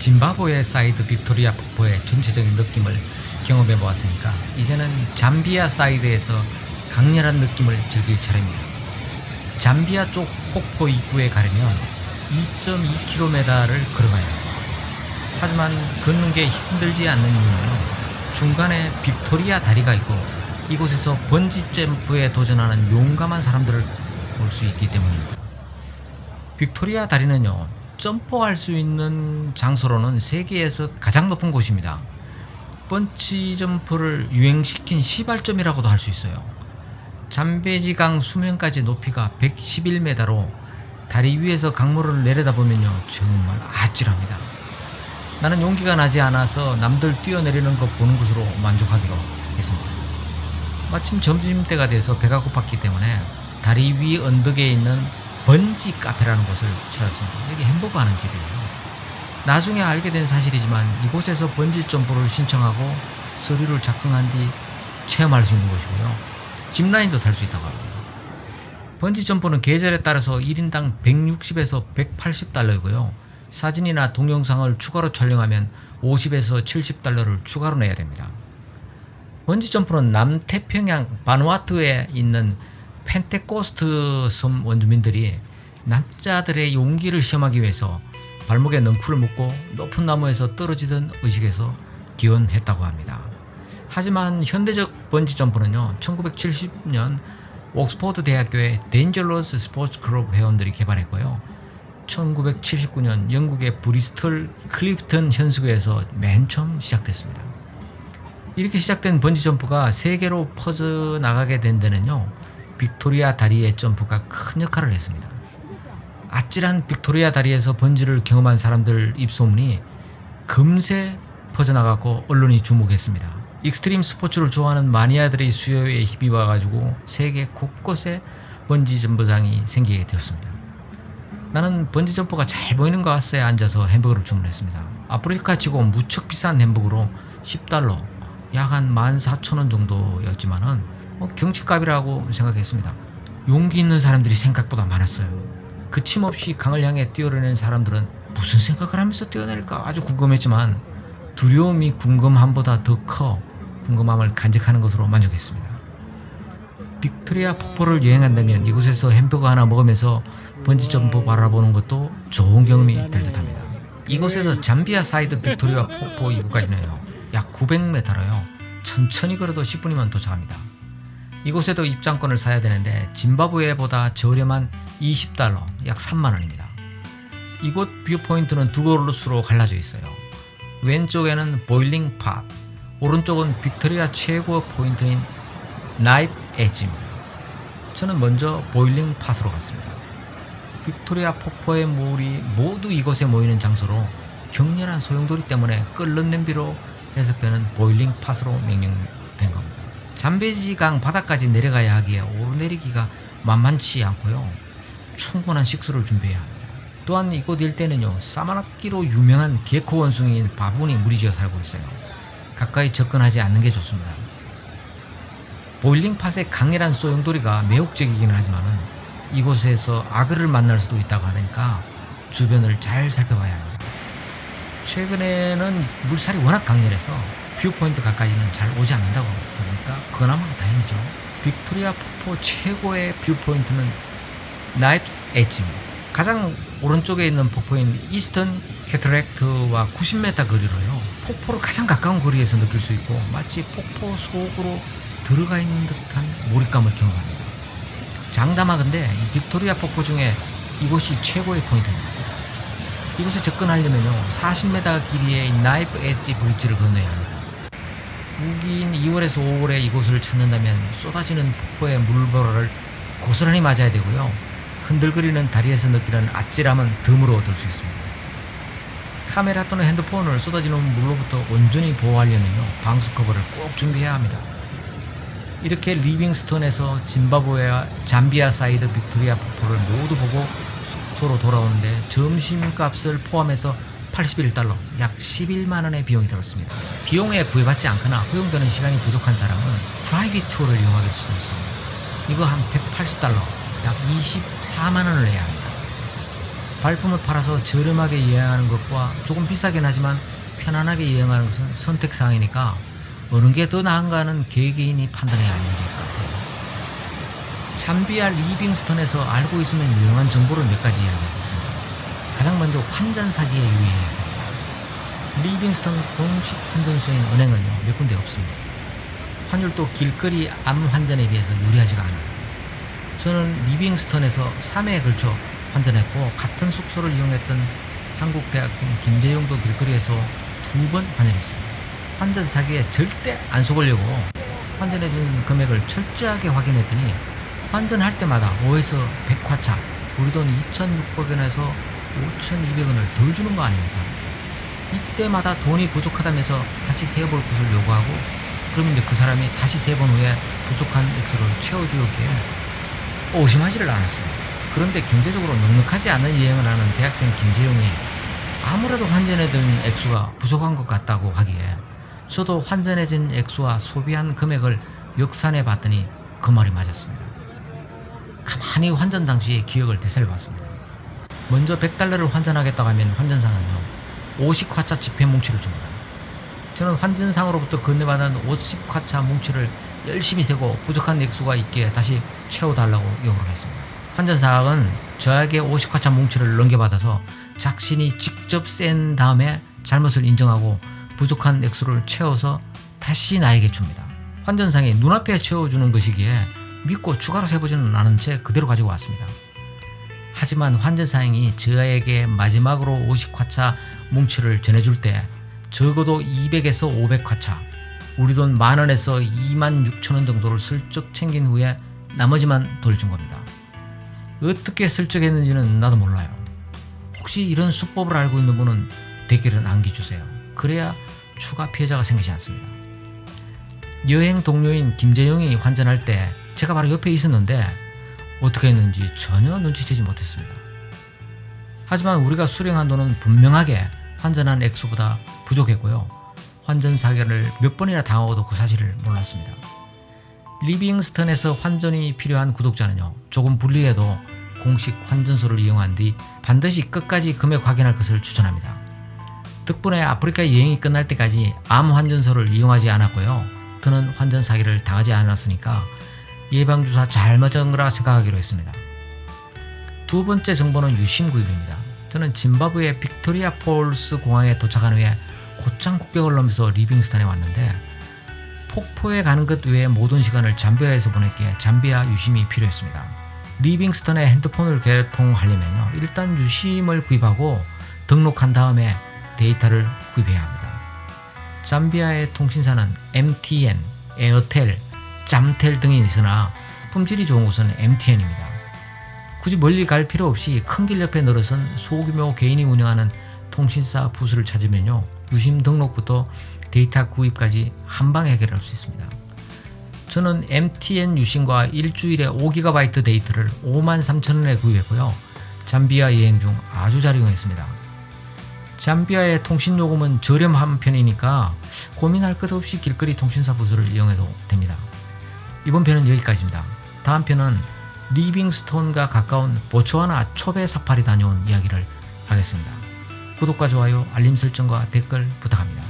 짐바브웨 사이드 빅토리아 폭포의 전체적인 느낌을 경험해 보았으니까 이제는 잠비아 사이드에서 강렬한 느낌을 즐길 차례입니다. 잠비아 쪽 폭포 입구에 가려면 2.2km를 걸어가야 합니다. 하지만 걷는 게 힘들지 않는 이유는 중간에 빅토리아 다리가 있고 이곳에서 번지 점프에 도전하는 용감한 사람들을 볼 수 있기 때문입니다. 빅토리아 다리는요, 점프할 수 있는 장소로는 세계에서 가장 높은 곳입니다. 번지 점프를 유행시킨 시발점이라고도 할 수 있어요. 잠베지강 수면까지 높이가 111m로 다리 위에서 강물을 내려다보면요, 정말 아찔합니다. 나는 용기가 나지 않아서 남들 뛰어내리는 것 보는 것으로 만족하기로 했습니다. 마침 점심때가 돼서 배가 고팠기 때문에 다리 위 언덕에 있는 번지 카페라는 곳을 찾았습니다. 여기 햄버거 하는 집이에요. 나중에 알게 된 사실이지만 이곳에서 번지 점프를 신청하고 서류를 작성한 뒤 체험할 수 있는 곳이고요. 짚라인도 탈 수 있다고 합니다. 번지 점프는 계절에 따라서 1인당 160에서 180달러이고요. 사진이나 동영상을 추가로 촬영하면 50에서 70달러를 추가로 내야 됩니다. 번지 점프는 남태평양 바누아투에 있는 펜테코스트 섬 원주민들이 남자들의 용기를 시험하기 위해서 발목에 넝쿨을 묶고 높은 나무에서 떨어지던 의식에서 기원했다고 합니다. 하지만 현대적 번지 점프는요, 1970년 옥스퍼드 대학교의 데인저러스 스포츠 클럽 회원들이 개발했고요. 1979년 영국의 브리스톨 클리프턴 현수교에서 맨 처음 시작됐습니다. 이렇게 시작된 번지 점프가 세계로 퍼져나가게 된 데는요, 빅토리아 다리의 점프가 큰 역할을 했습니다. 아찔한 빅토리아 다리에서 번지를 경험한 사람들 입소문이 금세 퍼져나가고 언론이 주목했습니다. 익스트림 스포츠를 좋아하는 마니아들의 수요에 힘입어가지고 세계 곳곳에 번지 점프장이 생기게 되었습니다. 나는 번지 점프가 잘 보이는 곳에 앉아서 햄버거를 주문했습니다. 아프리카 치고 무척 비싼 햄버거로 $10, 약 한 14,000원 정도였지만은 경치값이라고 생각했습니다. 용기 있는 사람들이 생각보다 많았어요. 그침없이 강을 향해 뛰어내리는 사람들은 무슨 생각을 하면서 뛰어내릴까 아주 궁금했지만 두려움이 궁금함보다 더 커 궁금함을 간직하는 것으로 만족했습니다. 빅토리아 폭포를 여행한다면 이곳에서 햄버거 하나 먹으면서 번지점프 바라보는 것도 좋은 경험이 될 듯합니다. 이곳에서 잠비아 사이드 빅토리아 폭포 입구까지는요, 약 900m로요. 천천히 걸어도 10분이면 도착합니다. 이곳에도 입장권을 사야 되는데 짐바브웨보다 저렴한 $20, 약 3만원입니다. 이곳 뷰포인트는 두 곳으로 갈라져 있어요. 왼쪽에는 보일링 팟, 오른쪽은 빅토리아 최고 포인트인 나이프 엣지입니다. 저는 먼저 보일링 팟으로 갔습니다. 빅토리아 폭포의 물이 모두 이곳에 모이는 장소로 격렬한 소용돌이 때문에 끓는 냄비로 해석되는 보일링 팟으로 명명된 겁니다. 잠베지강 바닥까지 내려가야 하기에 오르내리기가 만만치 않고요. 충분한 식수를 준비해야 합니다. 또한 이곳 일대는요, 싸만악기로 유명한 개코 원숭이인 바분이 무리지어 살고 있어요. 가까이 접근하지 않는 게 좋습니다. 보일링 팟의 강렬한 소용돌이가 매혹적이기는 하지만은 이곳에서 악어를 만날 수도 있다고 하니까 주변을 잘 살펴봐야 합니다. 최근에는 물살이 워낙 강렬해서 뷰포인트 가까이는 잘 오지 않는다고 보니까 그나마 다행이죠. 빅토리아 폭포 최고의 뷰포인트는 나이프스 엣지입니다. 가장 오른쪽에 있는 폭포인 이스턴 캐터렉트와 90m 거리로요, 폭포로 가장 가까운 거리에서 느낄 수 있고 마치 폭포 속으로 들어가 있는 듯한 몰입감을 경험합니다. 장담하건대 이 빅토리아 폭포 중에 이곳이 최고의 포인트입니다. 이곳에 접근하려면요, 40m 길이의 나이프 엣지 브릿지를 건너야 합니다. 우기인 2월에서 5월에 이곳을 찾는다면 쏟아지는 폭포의 물보라를 고스란히 맞아야 되고요. 흔들거리는 다리에서 느끼는 아찔함은 덤으로 얻을 수 있습니다. 카메라 또는 핸드폰을 쏟아지는 물로부터 온전히 보호하려면요, 방수 커버를 꼭 준비해야 합니다. 이렇게 리빙스턴에서 짐바브웨와 잠비아 사이드 빅토리아 폭포를 모두 보고 숙소로 돌아오는데 점심값을 포함해서 $81, 약 11만원의 비용이 들었습니다. 비용에 구애받지 않거나 허용되는 시간이 부족한 사람은 프라이빗 투어를 이용할 수도 있습니다. 이거 한 $180, 약 24만원을 내야 합니다. 발품을 팔아서 저렴하게 여행하는 것과 조금 비싸긴 하지만 편안하게 여행하는 것은 선택사항이니까 어느 게 더 나은가는 개개인이 판단해야 할 문제일 것 같아요. 잠비아 리빙스턴에서 알고 있으면 유용한 정보를 몇 가지 이야기하겠습니다. 가장 먼저 환전 사기에 유의해야 됩니다. 리빙스턴 공식 환전소인 은행은요 몇 군데 없습니다. 환율도 길거리 암 환전에 비해서 유리하지가 않아요. 저는 리빙스턴에서 3회에 걸쳐 환전했고 같은 숙소를 이용했던 한국 대학생 김재용도 길거리에서 2번 환전했습니다. 환전 사기에 절대 안 속으려고 환전해준 금액을 철저하게 확인했더니 환전할 때마다 5에서 100화차, 우리 돈 2,600원에서 5,200원을 덜 주는 거 아닙니까? 이때마다 돈이 부족하다면서 다시 세볼 것을 요구하고 그러면 이제 그 사람이 다시 3번 후에 부족한 액수를 채워주었기에 의심하지를 않았어요. 그런데 경제적으로 넉넉하지 않은 여행을 하는 대학생 김재용이 아무래도 환전해둔 액수가 부족한 것 같다고 하기에 저도 환전해진 액수와 소비한 금액을 역산해 봤더니 그 말이 맞았습니다. 가만히 환전 당시의 기억을 되살려봤습니다. 먼저 100달러를 환전하겠다고 하면 환전상은요 50화차 지폐 뭉치를 줍니다. 저는 환전상으로부터 건네받은 50화차 뭉치를 열심히 세고 부족한 액수가 있기에 다시 채워달라고 요구를 했습니다. 환전사은 저에게 50화차 뭉치를 넘겨받아서 자신이 직접 센 다음에 잘못을 인정하고 부족한 액수를 채워서 다시 나에게 줍니다. 환전상이 눈앞에 채워주는 것이기에 믿고 추가로 세보지는 않은 채 그대로 가지고 왔습니다. 하지만 환전사행이 저에게 마지막으로 50화차 뭉치를 전해줄 때 적어도 200에서 500화차, 우리 돈 10,000원에서 26,000원 정도를 슬쩍 챙긴 후에 나머지만 돌려준 겁니다. 어떻게 슬쩍 했는지는 나도 몰라요. 혹시 이런 수법을 알고 있는 분은 댓글에 남겨주세요. 그래야 추가 피해자가 생기지 않습니다. 여행 동료인 김재영이 환전할 때 제가 바로 옆에 있었는데 어떻게 했는지 전혀 눈치채지 못했습니다. 하지만 우리가 수령한 돈은 분명하게 환전한 액수보다 부족했고요. 환전 사기를 몇 번이나 당하고도 그 사실을 몰랐습니다. 리빙스턴에서 환전이 필요한 구독자는요, 조금 불리해도 공식 환전소를 이용한 뒤 반드시 끝까지 금액 확인할 것을 추천합니다. 덕분에 아프리카 여행이 끝날 때까지 암 환전소를 이용하지 않았고요. 더는 환전 사기를 당하지 않았으니까 예방주사 잘 맞은 거라 생각하기로 했습니다. 두 번째 정보는 유심 구입입니다. 저는 짐바브웨 빅토리아 폴스 공항에 도착한 후에 곧장 국경을 넘어서 리빙스턴에 왔는데 폭포에 가는 것 외에 모든 시간을 잠비아에서 보냈기에 잠비아 유심이 필요했습니다. 리빙스턴에 핸드폰을 개통하려면요, 일단 유심을 구입하고 등록한 다음에 데이터를 구입해야 합니다. 잠비아의 통신사는 MTN, 에어텔, 잠텔 등이 있으나 품질이 좋은 곳은 MTN입니다. 굳이 멀리 갈 필요 없이 큰 길 옆에 늘어선 소규모 개인이 운영하는 통신사 부스를 찾으면요, 유심 등록부터 데이터 구입까지 한방에 해결할 수 있습니다. 저는 MTN 유심과 일주일에 5GB 데이터를 53,000원에 구입했고요. 잠비아 여행 중 아주 잘 이용했습니다. 잠비아의 통신요금은 저렴한 편이니까 고민할 것 없이 길거리 통신사 부스를 이용해도 됩니다. 이번 편은 여기까지입니다. 다음 편은 리빙스톤과 가까운 보츠와나 초베 사파리 다녀온 이야기를 하겠습니다. 구독과 좋아요, 알림 설정과 댓글 부탁합니다.